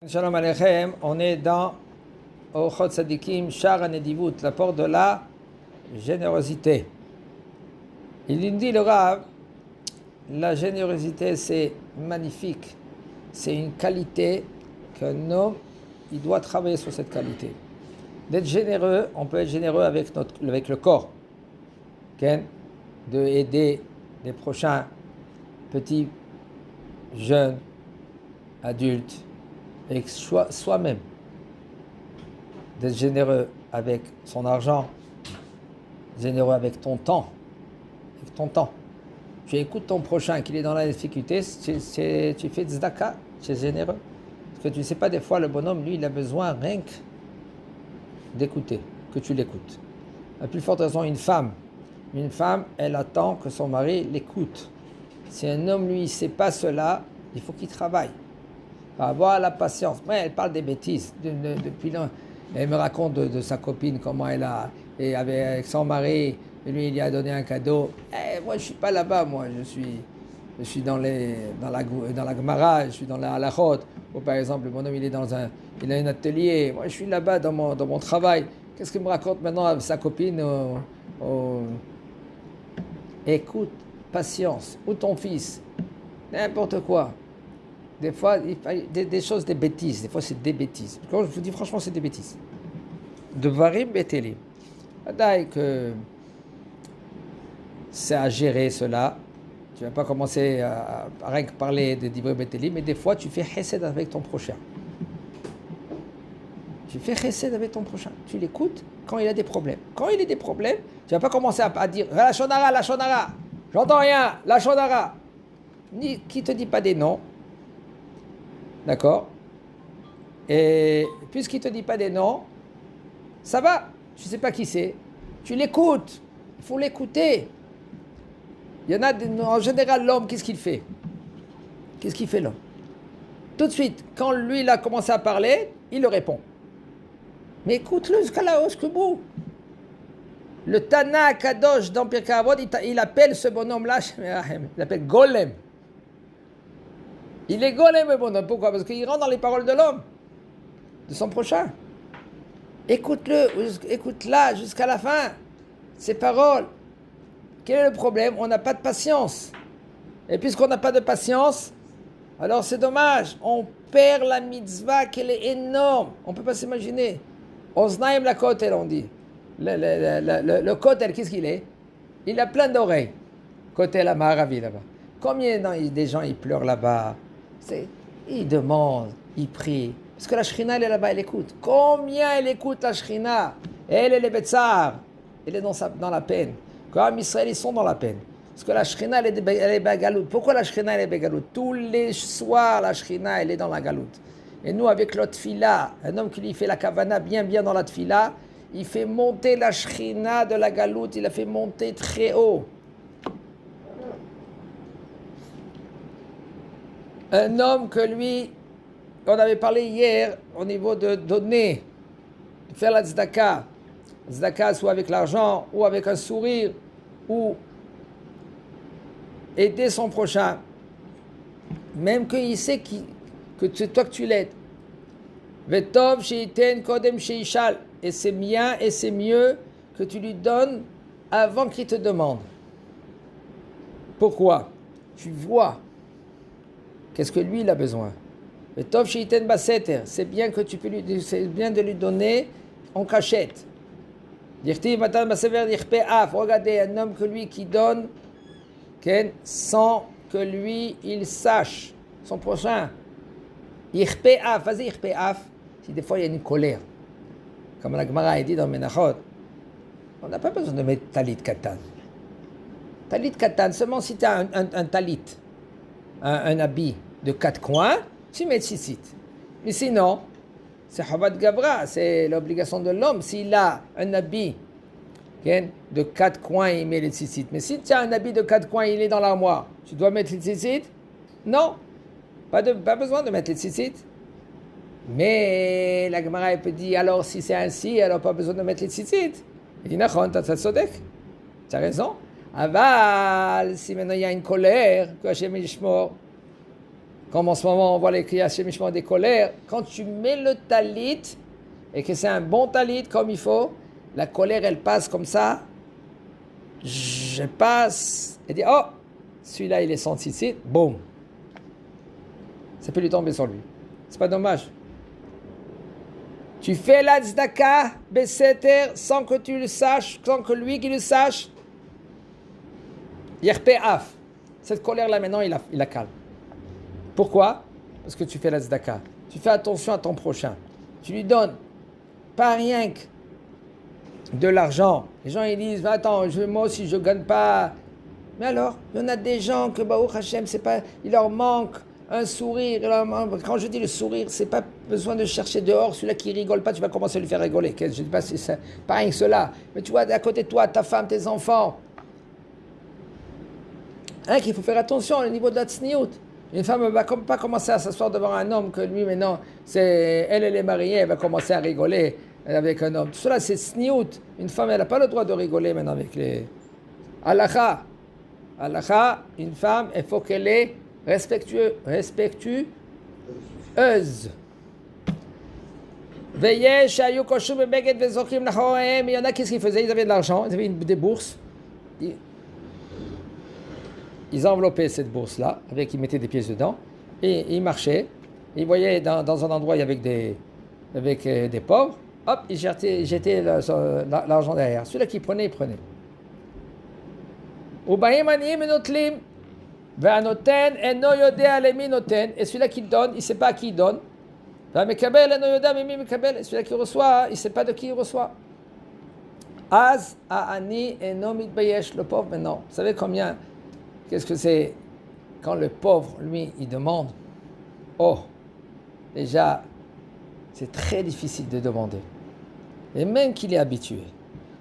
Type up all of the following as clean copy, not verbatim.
Shalom Aleichem, on est dans Ochot Tzadikim, Shar HaNedivut, la porte de la générosité. Il nous dit le Rav, la générosité c'est magnifique, c'est une qualité qu'un homme, il doit travailler sur cette qualité. D'être généreux, on peut être généreux avec le corps, okay? De aider les prochains, petits, jeunes, adultes, avec soi-même, d'être généreux avec son argent, généreux avec ton temps, Tu écoutes ton prochain qu'il est dans la difficulté, tu fais tzedaka, tu es généreux. Parce que tu ne sais pas, des fois, le bonhomme, lui, il a besoin rien que d'écouter, que tu l'écoutes. À plus forte raison, une femme, elle attend que son mari l'écoute. Si un homme, lui, ne sait pas cela, il faut qu'il travaille. Avoir la patience. Ouais, elle parle des bêtises. Depuis là, elle me raconte de sa copine, comment elle a, et avec son mari, et lui il lui a donné un cadeau. Moi je suis pas là-bas, moi je suis dans la Gemara, je suis dans la halachot. Ou par exemple, mon homme il a un atelier. Moi je suis là-bas dans mon travail. Qu'est-ce qu'il me raconte maintenant avec sa copine? Écoute, patience. Ou ton fils, n'importe quoi. Des fois, des choses, des bêtises. Des fois, c'est des bêtises. Quand je vous dis franchement, c'est des bêtises. De varim betelim. Que c'est à gérer cela. Tu ne vas pas commencer à rien que parler de divrim betelim, mais des fois, tu fais chesed avec ton prochain. Tu fais chesed avec ton prochain. Tu l'écoutes quand il a des problèmes. Quand il a des problèmes, tu ne vas pas commencer à dire la shonara. J'entends rien, la shonara. Qui te dit pas des noms. D'accord? Et puisqu'il ne te dit pas des noms, ça va, tu ne sais pas qui c'est. Tu l'écoutes, il faut l'écouter. Il y en a, en général, l'homme, qu'est-ce qu'il fait? Qu'est-ce qu'il fait l'homme? Tout de suite, quand lui, il a commencé à parler, il le répond. Mais écoute-le jusqu'au bout. Le Tana Kadosh dans Pirkei Avot, il appelle ce bonhomme-là, il l'appelle Golem. Il est golem, le bonhomme. Pourquoi? Parce qu'il rentre dans les paroles de l'homme, de son prochain. Écoute-la jusqu'à la fin. Ces paroles. Quel est le problème? On n'a pas de patience. Et puisqu'on n'a pas de patience, alors c'est dommage. On perd la mitzvah qu'elle est énorme. On ne peut pas s'imaginer. Oznaim la kotel, on dit. Le kotel, qu'est-ce qu'il est? Il a plein d'oreilles. Kotel à Maharavi, là-bas. Combien des gens ils pleurent là-bas? Il demande, il prie. Parce que la Shrina, elle est là-bas, elle écoute. Combien elle écoute la Shrina? Elle est le Betsar. Elle est dans la peine. Comme Israël, ils sont dans la peine. Parce que la Shrina, elle est bagalout. Pourquoi la Shrina, elle est bagalout? Tous les soirs, la Shrina, elle est dans la galoute. Et nous, avec l'autre tfila, un homme qui lui fait la kavana bien dans la tfila, il fait monter la Shrina de la galoute, il la fait monter très haut. Un homme que lui, on avait parlé hier au niveau de donner, de faire la tzedaka. Tzedaka soit avec l'argent ou avec un sourire ou aider son prochain. Même qu'il sait que c'est toi que tu l'aides. Vetov sheiten kodem sheishal. Et c'est bien et c'est mieux que tu lui donnes avant qu'il te demande. Pourquoi? Tu vois. Qu'est-ce que lui il a besoin? C'est bien que c'est bien de lui donner en cachette. Regardez un homme que lui qui donne sans que lui il sache son prochain. Vas-y, si des fois il y a une colère, comme la Gemara dit dans Menachot, on n'a pas besoin de mettre talit katan. Talit katan, seulement si tu as un talit, un habit de 4 coins, tu mets tzitzit. Mais sinon, c'est Chabad Gavra, c'est l'obligation de l'homme. S'il a un habit de 4 coins, il met les tzitzit. Mais si tu as un habit de 4 coins, il est dans l'armoire, tu dois mettre les tzitzit? Non, pas besoin de mettre les tzitzit. Mais la Gemara peut dire, alors si c'est ainsi, alors pas besoin de mettre les tzitzit. Il dit, nachon, t'as sodek. Tu as raison. Aval, si maintenant il y a une colère, que Hashem Yishmor, comme en ce moment on voit les Kriyas Shemishma des colères, quand tu mets le talit, et que c'est un bon talit comme il faut, la colère elle passe comme ça, je passe, et dit oh, celui-là il est sans tzitzit, boum. Ça peut lui tomber sur lui. C'est pas dommage. Tu fais la tzedaka, beseter, sans que tu le saches, sans que lui qui le sache. Yerpe af. Cette colère-là, maintenant, il la calme. Pourquoi? Parce que tu fais la tzedaka. Tu fais attention à ton prochain. Tu lui donnes, pas rien que de l'argent. Les gens, ils disent, attends, moi aussi, je ne gagne pas. Mais alors, il y en a des gens que, Baruch Hashem, c'est pas, il leur manque un sourire. Quand je dis le sourire, c'est pas besoin de chercher dehors. Celui-là qui rigole pas, tu vas commencer à lui faire rigoler. Je ne dis pas si c'est pas rien que cela. Mais tu vois, à côté de toi, ta femme, tes enfants. Hein, qu'il faut faire attention au niveau de la tsniout. Une femme ne va pas commencer à s'asseoir devant un homme que lui, maintenant, elle est mariée, elle va commencer à rigoler avec un homme. Tout cela, c'est tsniout. Une femme, elle n'a pas le droit de rigoler maintenant avec les... Halakha. Halakha, une femme, il faut qu'elle est respectueuse. Veillez, Shayu Koshu Bebeget Vezokim Nachoem. Il y en a, qu'est-ce qu'ils faisaient? Ils avaient de l'argent, ils avaient des bourses. Ils enveloppaient cette bourse-là, ils mettaient des pièces dedans, et ils marchaient. Ils voyaient dans un endroit avec des pauvres, hop, ils jetaient l'argent derrière. Celui-là qui prenait, il prenait. Et celui-là qui donne, il ne sait pas à qui il donne. Et celui-là qui reçoit, il ne sait pas de qui il reçoit. Az Ani Eno Mitbayesh, le pauvre maintenant. Vous savez combien? Qu'est-ce que c'est quand le pauvre, lui, il demande? Oh, déjà, c'est très difficile de demander. Et même qu'il est habitué,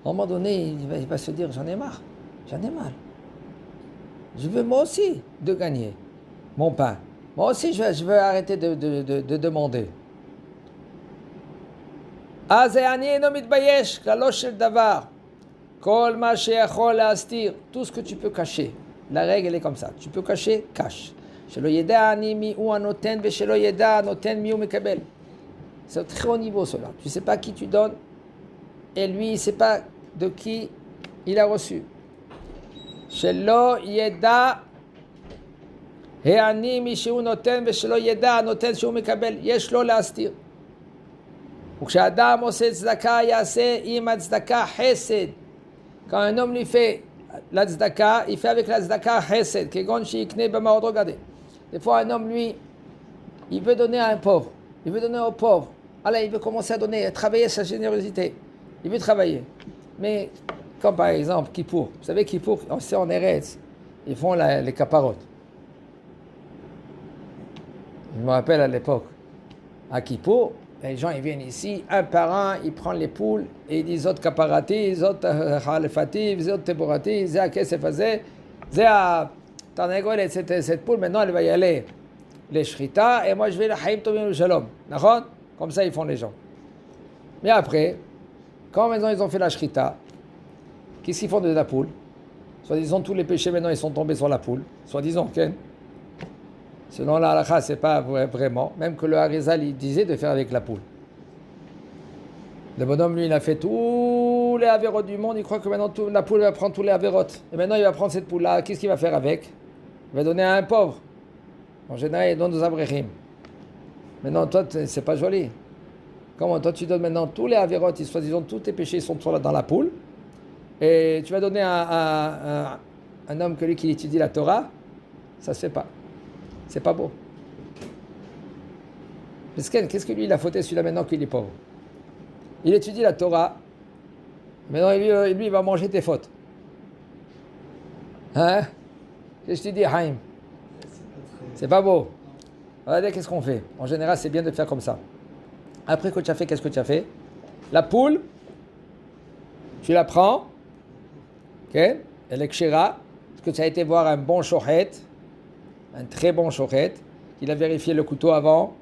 à un moment donné, il va se dire, j'en ai marre, j'en ai mal. Je veux moi aussi de gagner mon pain. Moi aussi, je veux arrêter de demander. Tout ce que tu peux cacher. La règle, elle est comme ça. Tu peux cacher, cache. C'est au très haut niveau, cela. Tu ne sais pas qui tu donnes, et lui, il ne sait pas de qui il a reçu. Shelo yeda he'ani mi shehu noten ve'shelo yeda noten shehu mekabel yesh lo להסתיר. וכשאדם עושה צדקה יעשה עם הצדקה חסד. Quand un homme lui fait la tzedaka, il fait avec la tzedaka chesed, kegon sheikne b'maod. Regardez, des fois un homme, lui, il veut donner à un pauvre, il veut donner au pauvre. Alors il veut commencer à donner, à travailler sa générosité. Il veut travailler. Mais, comme par exemple Kippour, vous savez Kippour, c'est en Eretz, ils font les caparotes. Je me rappelle à l'époque, à Kippour, les gens ils viennent ici, un par un, ils prennent les poules et ils disent autres caparati, autres halefati, autres teborati, zé qu'est-ce que faisait, zé à Tarnegol, cette poule, maintenant elle va y aller les shrita et moi je vais la haïm tovim shalom. D'accord? Comme ça ils font les gens. Mais après, quand maintenant ils ont fait la shrita, qu'est-ce qu'ils font de la poule? Soi-disant tous les péchés maintenant ils sont tombés sur la poule, soi-disant, ok? Selon la halakha, c'est pas vraiment. Même que le Harizal, il disait de faire avec la poule. Le bonhomme, lui, il a fait tous les avérotes du monde. Il croit que maintenant, la poule va prendre tous les avérotes. Et maintenant, il va prendre cette poule-là. Qu'est-ce qu'il va faire avec? Il va donner à un pauvre. En général, il donne aux abrechim. Maintenant, toi, c'est pas joli. Comment? Toi, tu donnes maintenant tous les avérotes. Soi-disant, tous tes péchés sont dans la poule. Et tu vas donner à un homme que lui qui étudie la Torah. Ça se fait pas. C'est pas beau. Qu'est-ce que lui, il a fauté celui-là maintenant qu'il est pauvre? Il étudie la Torah. Maintenant, lui, il va manger tes fautes. Hein? Qu'est-ce que tu dis, Haïm? C'est pas beau. Regardez, qu'est-ce qu'on fait? En général, c'est bien de faire comme ça. Après que tu as fait, qu'est-ce que tu as fait? La poule, tu la prends. Ok? Elle est kshira. Parce que tu as été voir un bon shochet. Un très bon shochet, il a vérifié le couteau avant,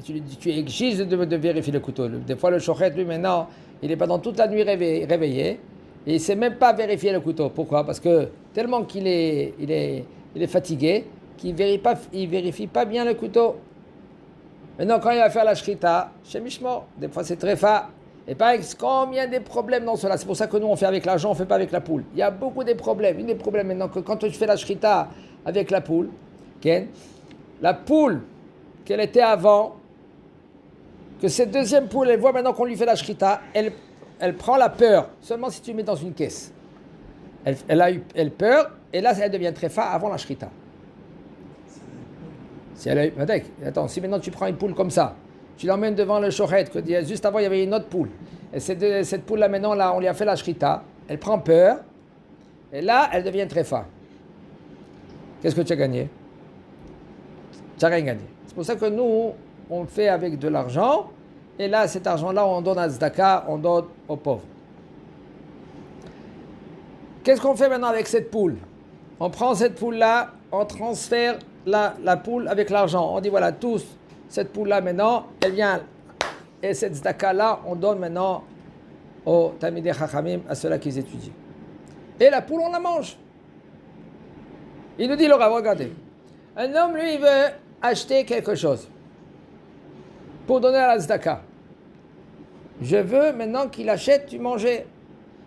et tu exiges de vérifier le couteau. Des fois, le shochet, lui, maintenant, il n'est pas dans toute la nuit réveillé, et il ne sait même pas vérifier le couteau. Pourquoi? Parce que tellement qu'il est fatigué, qu'il ne vérifie pas bien le couteau. Maintenant, quand il va faire la shrita, chez Mishmor, des fois c'est tréfa. Et pareil, combien de problèmes dans cela. C'est pour ça que nous, on fait avec l'argent, on ne fait pas avec la poule. Il y a beaucoup de problèmes. Il y a des problèmes maintenant que quand tu fais la shrita avec la poule, okay, la poule qu'elle était avant, que cette deuxième poule, elle voit maintenant qu'on lui fait la shrita, elle prend la peur, seulement si tu mets dans une caisse. Elle a eu peur, et là, elle devient tréfa avant la shrita. Si elle a eu, attends, si maintenant tu prends une poule comme ça, tu l'emmènes devant le shoret, que juste avant il y avait une autre poule, et cette poule-là maintenant, là, on lui a fait la shrita, elle prend peur, et là, elle devient tréfa. Qu'est-ce que tu as gagné? Tu n'as rien gagné. C'est pour ça que nous, on fait avec de l'argent, et là, cet argent-là, on donne à Tzedaka, on donne aux pauvres. Qu'est-ce qu'on fait maintenant avec cette poule? On prend cette poule-là, on transfère la poule avec l'argent. On dit voilà, tous, cette poule-là maintenant, elle vient. Et cette Tzedaka-là, on donne maintenant aux Talmidei Chachamim, à ceux-là qui étudient. Et la poule, on la mange. Il nous dit le Rav, regardez. Un homme, lui, il veut acheter quelque chose pour donner à la Tzedaka. Je veux maintenant qu'il achète du manger.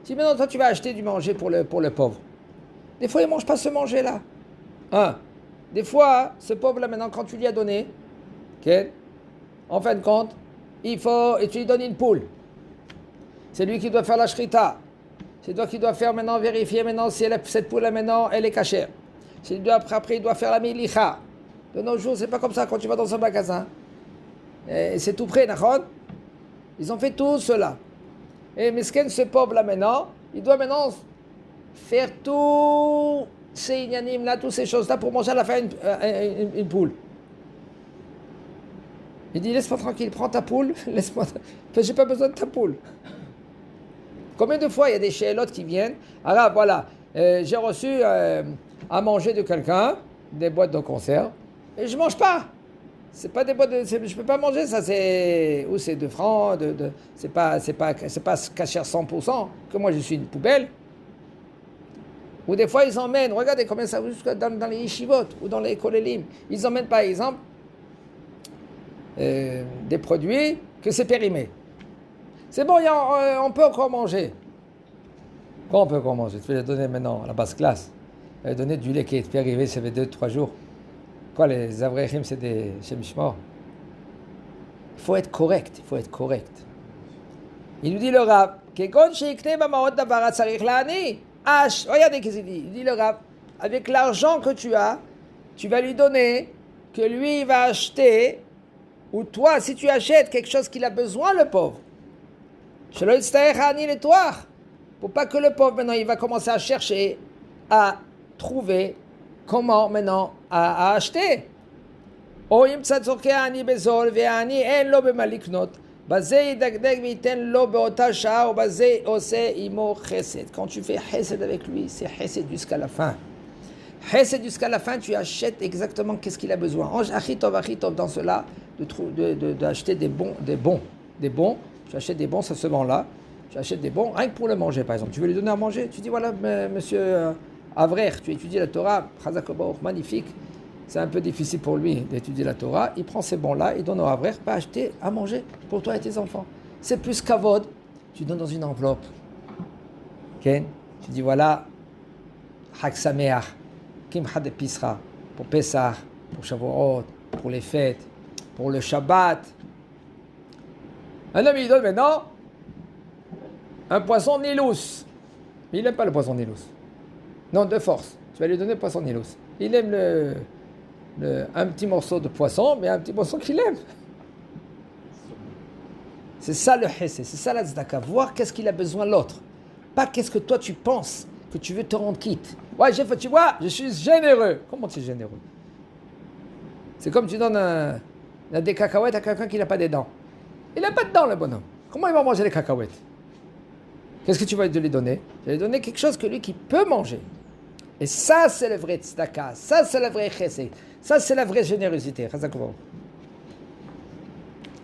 Si maintenant toi tu vas acheter du manger pour le pauvre, des fois il ne mange pas ce manger-là. Des fois, ce pauvre-là maintenant, quand tu lui as donné, okay, en fin de compte, et tu lui donnes une poule. C'est lui qui doit faire la shrita. C'est toi qui dois faire maintenant, vérifier maintenant si cette poule-là maintenant, elle est cachère. Après, il doit faire la milicha. De nos jours, c'est pas comme ça quand tu vas dans un magasin. Et c'est tout près, d'accord? Ils ont fait tout cela. Et Mesken, ce pauvre-là maintenant, il doit maintenant faire tous ces inanimes-là, toutes ces choses-là pour manger à la fin une poule. Il dit, laisse-moi tranquille, prends ta poule, laisse-moi. J'ai pas besoin de ta poule. Combien de fois il y a des chélotes qui viennent? Alors voilà, j'ai reçu à manger de quelqu'un, des boîtes de conserve, et je mange pas. C'est pas des boîtes je peux pas manger ça, c'est 2 francs, c'est pas cachère 100%, que moi je suis une poubelle. Ou des fois ils emmènent, regardez combien ça jusqu'à dans les yeshivot ou dans les kolélim, ils emmènent par exemple des produits que c'est périmé. C'est bon, on peut encore manger. Quoi on peut encore manger? Tu peux les donner maintenant à la basse classe. Tu vas donner du lait qui est périmé, ça fait 2-3 jours. Quoi, les Avrechim, c'est des Shemishmor. Il faut être correct, il faut être correct. Il nous dit le Rav, regardez qu'est-ce qu'il dit. Il dit le Rav, avec l'argent que tu as, tu vas lui donner, que lui il va acheter, ou toi, si tu achètes quelque chose qu'il a besoin, le pauvre. Pour pas que le pauvre, maintenant, il va commencer à chercher, à trouver comment maintenant à acheter. Ou אם צורכי העני בזול והעני אין לו במה לקנות, בזה ידקדק וייתן לו באותה שעה ובזה עושה עמו חסד. Quand tu fais חסד avec lui, c'est חסד jusqu'à la fin. Chesed jusqu'à la fin, tu achètes exactement qu'est-ce qu'il a besoin. Achitov dans cela, d'acheter des bons. Tu achètes des bons, ça se vend là. Tu achètes des bons, rien que pour le manger, par exemple. Tu veux lui donner à manger, tu dis voilà, monsieur Avrer, tu étudies la Torah, magnifique. C'est un peu difficile pour lui d'étudier la Torah. Il prend ces bons-là, il donne au Avrer, pas acheter à manger pour toi et tes enfants. C'est plus kavod. Tu donnes dans une enveloppe. Okay? Tu dis voilà, Chag Sameach. Kimcha de Pisra, pour Pessah, pour Shavuot, pour les fêtes, pour le Shabbat. Un homme, il donne maintenant un poisson Nilous. Il n'aime pas le poisson Nilous. Non, de force. Tu vas lui donner le poisson Nilous. Il aime un petit morceau de poisson, mais un petit morceau qu'il aime. C'est ça le Hesed, c'est ça la Tzedaka. Voir qu'est-ce qu'il a besoin l'autre. Pas qu'est-ce que toi tu penses que tu veux te rendre quitte. Ouais, tu vois, je suis généreux. Comment tu es généreux? C'est comme tu donnes des cacahuètes à quelqu'un qui n'a pas des dents. Il n'a pas de dents, le bonhomme. Comment il va manger les cacahuètes? Qu'est-ce que tu vas lui donner? Tu vas lui donner quelque chose que lui qui peut manger. Et ça, c'est le vrai tzedaka. Ça, c'est le vrai chesed. Ça, c'est la vraie générosité.